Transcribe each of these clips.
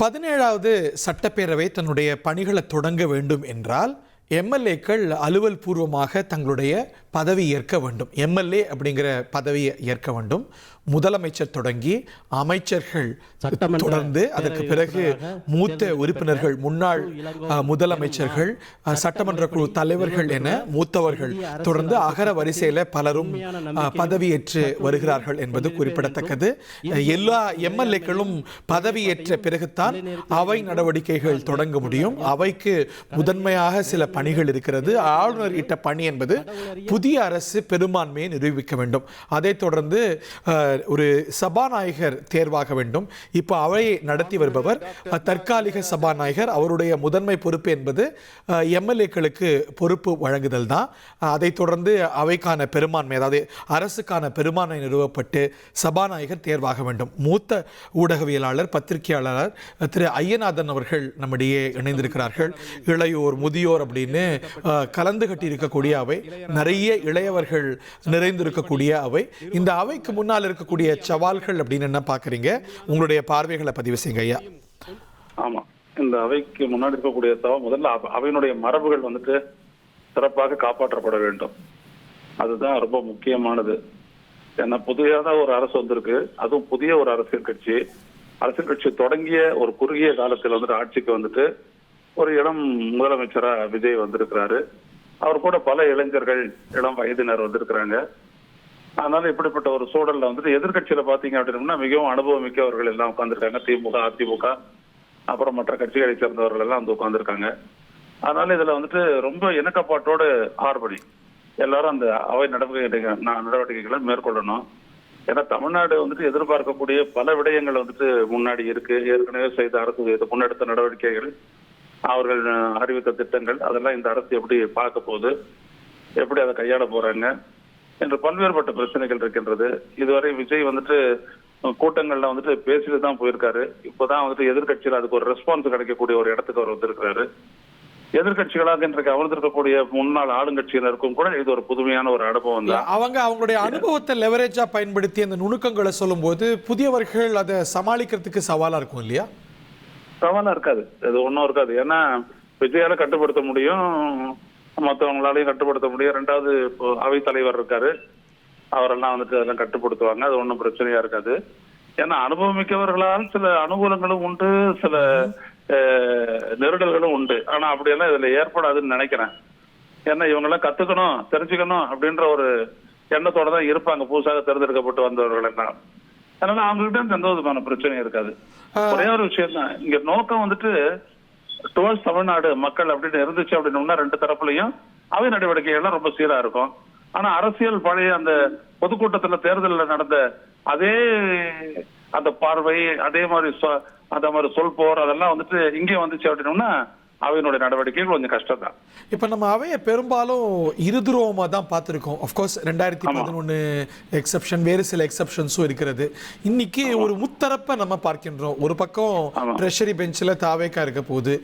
17வது சட்டப்பேரவை தன்னுடைய பணிகளை தொடங்க வேண்டும் என்றால் எம்எல்ஏக்கள் அலுவல் பூர்வமாக தங்களுடைய பதவி ஏற்க வேண்டும். எம்எல்ஏ அப்படிங்கிற பதவியை ஏற்க வேண்டும். முதலமைச்சர் தொடங்கி அமைச்சர்கள் தொடர்ந்து அதற்கு பிறகு மூத்த உறுப்பினர்கள், முன்னாள் முதலமைச்சர்கள், சட்டமன்ற குழு தலைவர்கள் என மூத்தவர்கள் தொடர்ந்து அகர வரிசையில் பலரும் பதவியேற்று வருகிறார்கள் என்பது குறிப்பிடத்தக்கது. எல்லா எம்எல்ஏக்களும் பதவியேற்ற பிறகுதான் அவை நடவடிக்கைகள் தொடங்க முடியும். அவைக்கு முதன்மையாக சில பணிகள் இருக்கிறது. ஆளுநர் இட்ட பணி என்பது புதிய அரசு பெரும்பான்மையை நிரூபிக்க வேண்டும். அதைத் தொடர்ந்து ஒரு சபாநாயகர் தேர்வாக வேண்டும். இப்போ அவையை நடத்தி வருபவர் தற்காலிக சபாநாயகர். அவருடைய முதன்மை பொறுப்பு என்பது எம்எல்ஏக்களுக்கு பொறுப்பு வழங்குதல் தான். அதைத் தொடர்ந்து அவைக்கான பெரும்பான்மை, அதாவது அரசுக்கான பெரும்பான்மை நிறுவப்பட்டு சபாநாயகர் தேர்வாக வேண்டும். மூத்த ஊடகவியலாளர், பத்திரிகையாளர் திரு ஐயநாதன் அவர்கள் நம்மிடையே இணைந்திருக்கிறார்கள். இளையோர், முதியோர் அப்படின்னு கலந்து கட்டி இருக்கக்கூடிய அவை, நிறைய இளையவர்கள் நிறைந்திருக்கக்கூடிய அவை. இந்த அவைக்கு முன்னால் இருக்கக்கூடிய சவால்கள் அப்படின்னு என்ன பாக்குறீங்க? உங்களுடைய பார்வைகளை பதிவு செய்யுங்க ஐயா. ஆமா, இந்த அவைக்கு முன்னாடி இருக்கக்கூடிய சவால், முதல்ல அவையினுடைய மரபுகள் சிறப்பாக காப்பாற்றப்பட வேண்டும். அதுதான் ரொம்ப முக்கியமானது. ஏன்னா புதியதா ஒரு அரசு வந்திருக்கு, அதுவும் புதிய ஒரு அரசியல் கட்சி தொடங்கிய ஒரு குறுகிய காலத்தில் ஆட்சிக்கு ஒரு இளம் முதலமைச்சரா விஜய் வந்திருக்கிறாரு. அவர் கூட பல இளைஞர்கள், இளம் வயதினர் வந்திருக்கிறாங்க. அதனால இப்படிப்பட்ட ஒரு சூழல்ல எதிர்கட்சியில பாத்தீங்க அப்படின்னா மிகவும் அனுபவம் மிக்கவர்கள் எல்லாம் உட்கார்ந்துருக்காங்க. திமுக, அதிமுக, அப்புறம் மற்ற கட்சிகளை சேர்ந்தவர்கள் எல்லாம் உட்கார்ந்துருக்காங்க. அதனால இதுல ரொம்ப இணக்கப்பாட்டோடு ஆர்ப்பணி எல்லாரும் அந்த அவை நடவடிக்கைகளை மேற்கொள்ளணும். ஏன்னா தமிழ்நாடு எதிர்பார்க்கக்கூடிய பல விடயங்கள் முன்னாடி இருக்கு. ஏற்கனவே செய்த அரசு முன்னெடுத்த நடவடிக்கைகள், அவர்கள் அறிவித்த திட்டங்கள், அதெல்லாம் இந்த அரசு எப்படி பார்க்க போகுது, எப்படி அதை கையாள போறாங்க என்று பல்வேறுபட்ட பிரச்சனைகள் இருக்கின்றது. இதுவரை விஜய் கூட்டங்கள்ல பேசிட்டு தான் போயிருக்காரு. இப்பதான் எதிர்கட்சியில் அதுக்கு ஒரு ரெஸ்பான்ஸ் கிடைக்கக்கூடிய ஒரு இடத்துக்கு அவர் வந்திருக்கிறாரு. எதிர்கட்சிகளாக இன்றைக்கு அமர்ந்திருக்கக்கூடிய முன்னாள் ஆளுங்கட்சியினருக்கும் கூட இது ஒரு புதுமையான ஒரு அனுபவம் தான். அவங்களுடைய அனுபவத்தை லெவரேஜா பயன்படுத்தி அந்த நுணுக்கங்களை சொல்லும் போது புதியவர்கள் அதை சமாளிக்கிறதுக்கு சவாலா இருக்கும் இல்லையா? சவாலா இருக்காது, இது ஒன்றும் இருக்காது. ஏன்னா விஜயால கட்டுப்படுத்த முடியும், மற்றவங்களாலையும் கட்டுப்படுத்த முடியும். ரெண்டாவது இப்போ அவை தலைவர் இருக்காரு, அவரெல்லாம் அதெல்லாம் கட்டுப்படுத்துவாங்க. அது ஒன்றும் பிரச்சனையா இருக்காது. ஏன்னா அனுபவமிக்கவர்களால் சில அனுகூலங்களும் உண்டு, சில நெருடல்களும் உண்டு. ஆனா அப்படியெல்லாம் இதுல ஏற்படாதுன்னு நினைக்கிறேன். ஏன்னா இவங்கெல்லாம் கத்துக்கணும், தெரிஞ்சுக்கணும் அப்படின்ற ஒரு எண்ணத்தோட தான் இருப்பாங்க, புதுசாக தேர்ந்தெடுக்கப்பட்டு வந்தவர்கள் எல்லாம். அதனால அவங்ககிட்ட எந்த விதமான பிரச்சனையும் இருக்காது. ஒரே ஒரு விஷயம் தான் இங்க நோக்கம் டுவர்ட்ஸ் தமிழ்நாடு மக்கள் அப்படின்னு இருந்துச்சு அப்படின்னா ரெண்டு தரப்புலையும் அவை நடவடிக்கைகள்லாம் ரொம்ப சீரா இருக்கும். ஆனா அரசியல் பழைய அந்த பொதுக்கூட்டத்துல தேர்தலில் நடந்த அதே அந்த பார்வை, அதே மாதிரி அந்த மாதிரி சொல் போர், அதெல்லாம் இங்கே வந்துச்சு அப்படின்னா அவையினுடைய நடவடிக்கைகள் கொஞ்சம் கஷ்டம் தான். இப்போ நம்ம அவையை பெரும்பாலும் இருதுருவமாக தான் பார்த்துருக்கோம். அஃப்கோர்ஸ் 2011 எக்ஸப்ஷன், வேறு சில எக்ஸப்ஷன்ஸும் இருக்கிறது. இன்னைக்கு ஒரு முத்தரப்பை நம்ம பார்க்கின்றோம். ஒரு பக்கம் ட்ரெஷரி பெஞ்சில் தாவேக்கா இருக்க போகுது,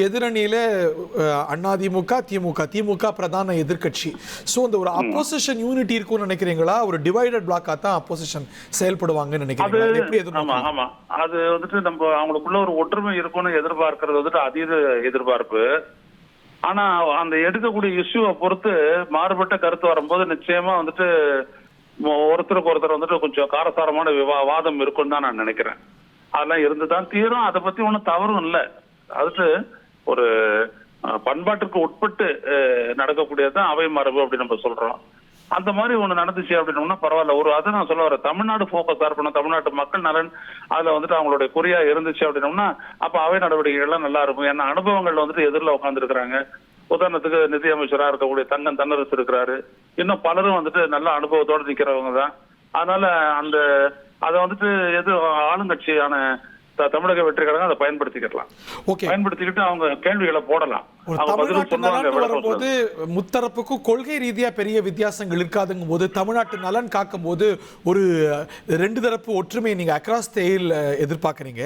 எதிரணியில் அதிமுக, திமுக பிரதான எதிர்கட்சி. ஸோ அந்த ஒரு அப்போசிஷன் யூனிட்டி இருக்கும்னு நினைக்கிறீங்களா? ஒரு டிவைடட் பிளாக்காக தான் அப்போசிஷன் செயல்படுவாங்கன்னு நினைக்கிறீங்களா? எப்படி ஆமா, அது நம்ம அவங்களுக்குள்ள ஒரு ஒற்றுமை இருக்கும்னு எதிர்பார்க்கறது அதீத எதிர்பார்ப்பு. ஆனா அந்த எடுக்கக்கூடிய இஷ்யூவை பொறுத்து மாறுபட்ட கருத்து வரும்போது நிச்சயமா ஒருத்தருக்கு ஒருத்தர் கொஞ்சம் காரசாரமான வாதம் இருக்குன்னு தான் நான் நினைக்கிறேன். அதெல்லாம் இருந்துதான் தீரும். அதை பத்தி ஒன்றும் தவறும் இல்லை. ஒரு பண்பாட்டுக்கு உட்பட்டு நடக்கக்கூடியதான் அவை மரபு அப்படின்னு நம்ம சொல்றோம். அந்த மாதிரி ஒண்ணு நடந்துச்சு அப்படின்னா பரவாயில்ல. அதை நான் சொல்ல வரேன், தமிழ்நாடு போக்கஸா இருக்கணும், தமிழ்நாட்டு மக்கள் நலன் அதுல அவங்களுடைய குறியா இருந்துச்சு அப்படின்னோம்னா அப்ப அவை நடவடிக்கைகள் எல்லாம் நல்லா இருக்கும். ஏன்னா அனுபவங்கள் எதிரில் உட்கார்ந்து இருக்கிறாங்க. உதாரணத்துக்கு நிதியமைச்சரா இருக்கக்கூடிய தங்கம் தென்னரசு இருக்கிறாரு. இன்னும் பலரும் நல்ல அனுபவத்தோடு நிக்கிறவங்க தான். அதனால அதை எது ஆளுங்கட்சியான தமிழக வெற்றி கழகம் அதை பயன்படுத்திக்கலாம். பயன்படுத்திக்கிட்டு அவங்க கேள்விகளை போடலாம். ஒரு அவங்க பதில் தமிழ்நாட்டு சொல்லுவாங்க, நலன் விளக்கம் வரும்போது முத்தரப்புக்கும் கொள்கை ரீதியா பெரிய வித்தியாசங்கள் இருக்காதுங்கும் போது தமிழ்நாட்டு நலன் காக்கும் போது ஒரு ரெண்டு தரப்பு ஒற்றுமையை நீங்க அக்ராஸ் தேயில் எதிர்பார்க்குறீங்க.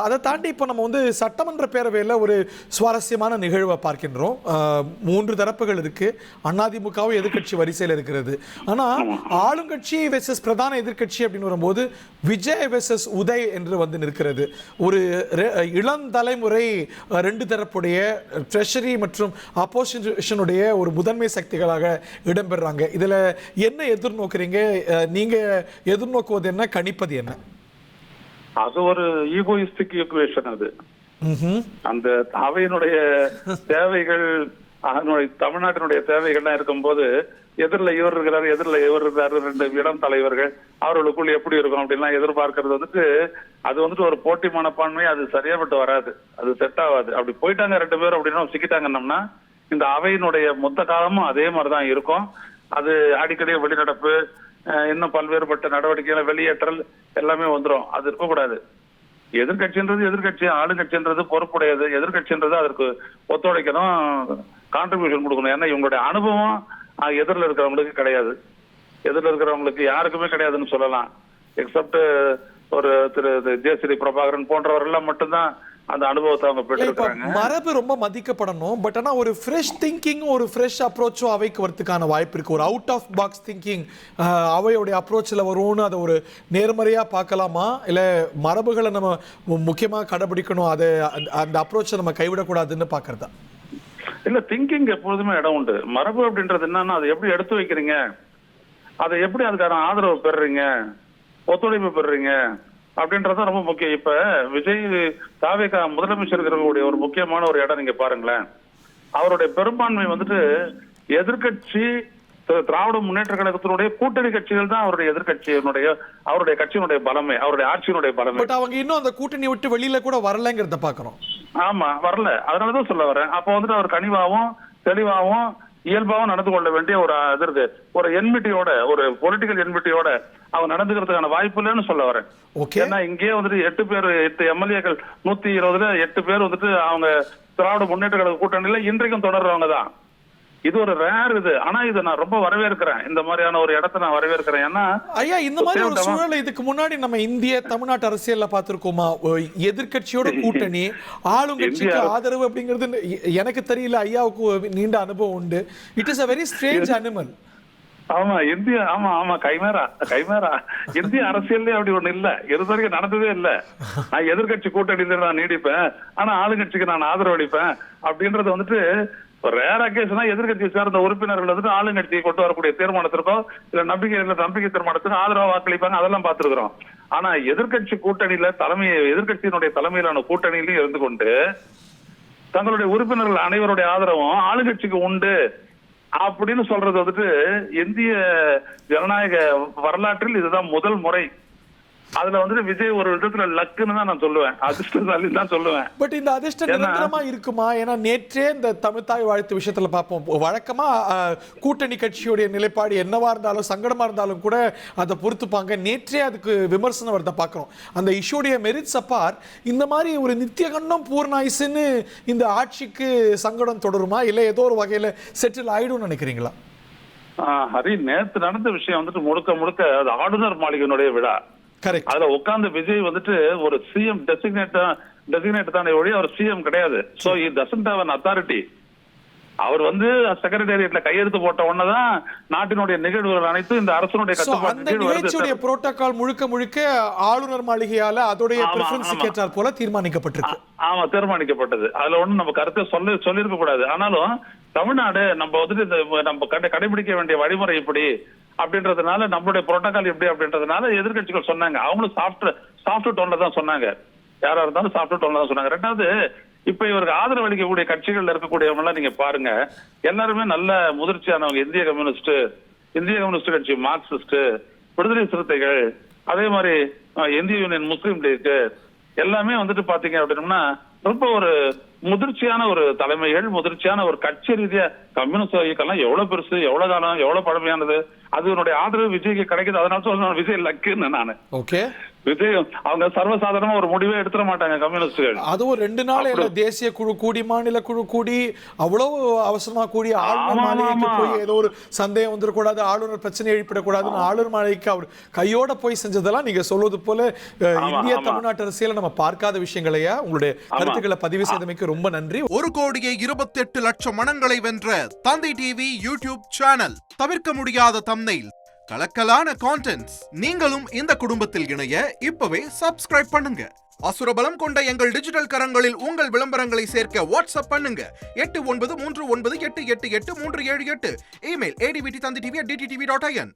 அதை தாண்டி இப்போ நம்ம வந்து சட்டமன்ற பேரவையில் ஒரு சுவாரஸ்யமான நிகழ்வை பார்க்கின்றோம். 3 தரப்புகள் இருக்கு. அதிமுகவும் எதிர்க்கட்சி வரிசையில் இருக்கிறது. ஆனா ஆளுங்கட்சி வெர்சஸ் பிரதான எதிர்க்கட்சி அப்படின்னு வரும்போது விஜய் வெர்சஸ் உதய் என்று வந்து நிற்கிறது. ஒரு இளம் தலைமுறை ரெண்டு தரப்புடைய ட்ரெஷரி மற்றும் அப்போசிஷனுடைய ஒரு முதன்மை சக்திகளாக இடம்பெறாங்க. இதுல என்ன எதிர்நோக்குறீங்க? நீங்க எதிர்நோக்குவது என்ன, கணிப்பது என்ன? அது ஒரு ஈகோயிஸ்டிக் ஈக்குவேஷன். அது அந்த அவையினுடைய தேவைகள், தமிழ்நாட்டினுடைய தேவைகள்லாம் இருக்கும்போது எதிரில் இவர் இருக்கிறாரு, எதிரில் இவர் இருக்கிறாரு, 2 இளம் தலைவர்கள், அவர்களுக்குள் எப்படி இருக்கும் அப்படின்லாம் எதிர்பார்க்கறது வந்துட்டு அது வந்துட்டு ஒரு போட்டி மனப்பான்மை. அது சரியாபட்டு வராது, அது செட் ஆகாது. அப்படி போயிட்டாங்க 2 பேரும் அப்படின்னா சிக்கிட்டாங்கன்னா இந்த அவையினுடைய மொத்த காலமும் அதே மாதிரிதான் இருக்கும். அது அடிக்கடி வெளிநடப்பு, இன்னும் பல்வேறுபட்ட நடவடிக்கைகளை, வெளியேற்றல் எல்லாமே வந்துடும். அது இருக்கக்கூடாது. எதிர்கட்சின்றது எதிர்கட்சி, ஆளுங்கட்சின்றது பொறுப்புடையது. எதிர்கட்சின்றது அதற்கு ஒத்துழைக்கணும், கான்ட்ரிபியூஷன் கொடுக்கணும். ஏன்னா இவங்களுடைய அனுபவம் எதிரில் இருக்கிறவங்களுக்கு கிடையாது. எதிரில் இருக்கிறவங்களுக்கு யாருக்குமே கிடையாதுன்னு சொல்லலாம். எக்ஸப்ட் ஒரு திரு ஜெயஸ்ரீ பிரபாகரன் போன்றவர்கள் மட்டும்தான் அந்த அனுபவத்தை அவங்க பெற்றிருக்காங்க. மரபு ரொம்ப மதிக்கப்படணும். பட் ஆனா ஒரு ஃப்ரெஷ் திங்கிங், ஒரு ஃப்ரெஷ் அப்ரோச்சும் அவைக்கு வரதுக்கான வாய்ப்பு இருக்கு. ஒரு அவுட் ஆஃப் பாக்ஸ் திங்கிங் அவையோடைய அப்ரோச்சில் வரும்னு அதை ஒரு நேர்மறையா பார்க்கலாமா, இல்ல மரபுகளை நம்ம முக்கியமாக கடைபிடிக்கணும், அதை அந்த அப்ரோச்சை நம்ம கைவிடக்கூடாதுன்னு பார்க்கறதா? இல்ல, திங்கிங் எப்பொழுதுமே இடம் உண்டு. மரபு அப்படின்றது என்னன்னா அதை எப்படி எடுத்து வைக்கிறீங்க, அதை எப்படி அதுக்கான ஆதரவு பெறுறீங்க, ஒத்துழைப்பு பெறுறீங்க அப்படின்றத ரொம்ப முக்கியம். இப்ப விஜய் தாவேகா முதலமைச்சர் இருக்கக்கூடிய ஒரு முக்கியமான ஒரு இடம் நீங்க பாருங்களேன். அவருடைய பெரும்பான்மை வந்துட்டு எதிர்கட்சி திராவிட முன்னேற்ற கழகத்தினுடைய கூட்டணி கட்சிகள் தான் அவருடைய எதிர்கட்சியினுடைய, அவருடைய கட்சியினுடைய பலமே, அவருடைய ஆட்சியினுடைய பலமே. பட் அவங்க இன்னும் அந்த கூட்டணி விட்டு வெளியில கூட வரலங்கிறத பாக்குறோம். ஆமா, வரல. அதனாலதான் சொல்ல வரேன். அப்போ வந்துட்டு அவர் கனிவாவும் தெளிவாகவும் இயல்பாகவும் நடந்து கொள்ள வேண்டிய ஒரு இது இருக்கு. ஒரு என்மிட்டியோட, ஒரு பொலிட்டிக்கல் என்மிட்டியோட அவங்க நடந்துக்கிறதுக்கான வாய்ப்பு இல்லைன்னு சொல்ல வரேன். ஏன்னா இங்கேயே வந்துட்டு 8 எம்எல்ஏக்கள் 120ல 8 பேர் வந்துட்டு அவங்க திராவிட முன்னேற்ற கழக கூட்டணியில இன்றைக்கும் தொடர்றவங்க தான். இது ஒரு ரேர் இது. ஆனா இதை நான் ரொம்ப வரவேற்கிறேன். இந்த மாதிரியான ஒரு இடத்தை நான் வரவேற்கிறேன். ஏன்னா ஐயா, இந்த மாதிரி ஒரு சூழலை இதுக்கு முன்னாடி நம்ம இந்திய தமிழ்நாட்டு அரசியல்ல பார்த்திருக்கோமா? எதிர்கட்சியோட கூட்டணி, ஆளுங்கட்சிக்கு ஆதரவு அப்படிங்கிறது எனக்கு தெரியல. ஐயாவுக்கு நீண்ட அனுபவம் உண்டு. It is a very strange animal. ஆமா, இந்திய கைமேரா இந்திய அரசியல்லே அப்படி ஒண்ணு இல்ல. இதுவரைக்கும் நடந்ததே இல்ல. நான் எதிர்கட்சி கூட்டணியில நான் நீடிப்பேன், ஆனா ஆளுங்கட்சிக்கு நான் ஆதரவு அளிப்பேன் அப்படின்றது வந்துட்டு ரேர் அக்கேஷனா எதிர்கட்சியை சேர்ந்த உறுப்பினர்கள் வந்துட்டு ஆளுங்கட்சியை கொண்டு வரக்கூடிய தீர்மானத்திற்கோ இல்ல நம்பிக்கை தீர்மானத்துக்கு ஆதரவா வாக்களிப்பாங்க. அதெல்லாம் பார்த்திருக்கிறோம். ஆனா எதிர்கட்சி கூட்டணியில எதிர்கட்சியினுடைய தலைமையிலான கூட்டணியிலும் இருந்து கொண்டு தங்களுடைய உறுப்பினர்கள் அனைவருடைய ஆதரவும் ஆளுங்கட்சிக்கு உண்டு அப்படின்னு சொல்றது வந்துட்டு இந்திய ஜனநாயக வரலாற்றில் இதுதான் முதல் முறை. அதுல வந்துட்டு விஜய் ஒரு விதத்துல லக்குன்னு தான் நான் சொல்லுவேன், அதிர்ஷ்டசாலி தான் சொல்லுவேன். பட் இந்த அதிர்ஷ்டம் நிரந்தரமா இருக்குமா? ஏன்னா நேற்றே இந்த தமிழ்தாய் வாழ்த்து விஷயத்துல பார்ப்போம். வழக்கமா கூட்டணி கட்சியுடைய நிலைப்பாடு என்னவா இருந்தாலும், சங்கடமா இருந்தாலும் கூட அதை பொறுத்துப்பாங்க. நேற்றே அதுக்கு விமர்சனம் வரத பார்க்கிறோம். அந்த இஷ்யூடைய மெரிட்ஸ் அப்பார், இந்த மாதிரி ஒரு நித்திய கண்டம் பூர்ணாயுசுன்னு இந்த ஆட்சிக்கு சங்கடம் தொடருமா, இல்ல ஏதோ ஒரு வகையில செட்டில் ஆயிடும் நினைக்கிறீங்களா? ஹரி, நேற்று நடந்த விஷயம் வந்துட்டு முழுக்க அது ஆளுநர் மாளிகையினுடைய விழா. அதுல உட்கார்ந்து விஜய் வந்துட்டு ஒரு சிஎம் டெசிக்னேட் தானே ஒழிய அவர் சிஎம் கிடையாது. So he doesn't have an authority. அவர் வந்து செக்ரட்டேரியட்ல கையெழுத்து போட்ட உடனேதான் நாட்டினுடைய நிகழ்வுகள் அனைத்தும் இந்த அரசனுடைய கட்டுப்பாட்டுடைய புரோட்டோகால் முழுக்க ஆளுநர் மாளிகையால அதோடைய பிரெஃபரன்ஸ் கேட்டார் போல தீர்மானிக்கப்பட்டிருக்கு. ஆமா, தீர்மானிக்கப்பட்டது. அதுல ஒண்ணு நம்ம கருத்தை சொல்லிருக்க கூடாது. ஆனாலும் தமிழ்நாடு நம்ம வந்துட்டு நம்ம கடைபிடிக்க வேண்டிய வழிமுறை இப்படி அப்படின்றதுனால, நம்மளுடைய புரோட்டோகால் எப்படி அப்படின்றதுனால எதிர்கட்சிகள் சொன்னாங்க. அவங்களும் சாஃப்ட் டோன்ல தான் சொன்னாங்க. யாரா இருந்தாலும் சாஃப்ட் டோன்ல தான் சொன்னாங்க. ரெண்டாவது, இப்ப இவருக்கு ஆதரவு அளிக்கக்கூடிய கட்சிகள்ல இருக்கக்கூடியவங்க எல்லாம் நீங்க பாருங்க, எல்லாருமே நல்ல முதிர்ச்சியானவங்க. இந்திய கம்யூனிஸ்ட் கட்சி, மார்க்சிஸ்ட், விடுதலை சிறுத்தைகள், அதே மாதிரி இந்திய யூனியன் முஸ்லீம் லீக், எல்லாமே வந்துட்டு பாத்தீங்க அப்படின்னா ரொம்ப ஒரு முதிர்ச்சியான ஒரு தலைமைகள், முதிர்ச்சியான ஒரு கட்சி ரீதியா கம்யூனிஸ்ட் இயக்கம்லாம் எவ்வளவு பெருசு, எவ்வளவு காலம், எவ்வளவு பழமையானது, அதனுடைய ஆதரவு விஜய்க்கு கிடைக்குது. அதனால சொல்றேன் விஜய் லக்குன்னு நானு. ஓகே, விஜய் அவங்க சர்வசாதாரணமா ஒரு முடிவே எடுத்துட மாட்டாங்க கம்யூனிஸ்டுகள். அதுவும் 2 நாள் தேசிய குழு கூடி, மாநில குழு கூடி, அவ்வளவு அவசரமா கூடி ஆளுநர் மாளிகைக்கு போய் ஏதோ ஒரு சந்தேகம் வந்துடக்கூடாது, ஆளுநர் பிரச்சனை எழுப்பிடக்கூடாதுன்னு ஆளுநர் மாளிகைக்கு அவர் கையோட போய் செஞ்சதெல்லாம் நீங்க சொல்வது போல இந்திய தமிழ்நாட்டு அரசியல நம்ம பார்க்காத விஷயங்களையா. உங்களுடைய கருத்துக்களை பதிவு செய்தமைக்கு ரொம்ப நன்றி. 1,28,00,000 மனங்களை வென்ற தந்தி டிவி யூடியூப் சேனல். தவிர்க்க முடியாத தம்ப்நெயில், கலக்கலான கான்டென்ட்ஸ். நீங்களும் இந்த குடும்பத்தில் இணைய இப்பவே சப்ஸ்கிரைப் பண்ணுங்க. அசுரபலம் கொண்ட எங்கள் டிஜிட்டல் கரங்களில் உங்கள் விளம்பரங்களை சேர்க்க வாட்ஸ்அப் பண்ணுங்க. 8939888838. Email advtthanditv@dttv.in.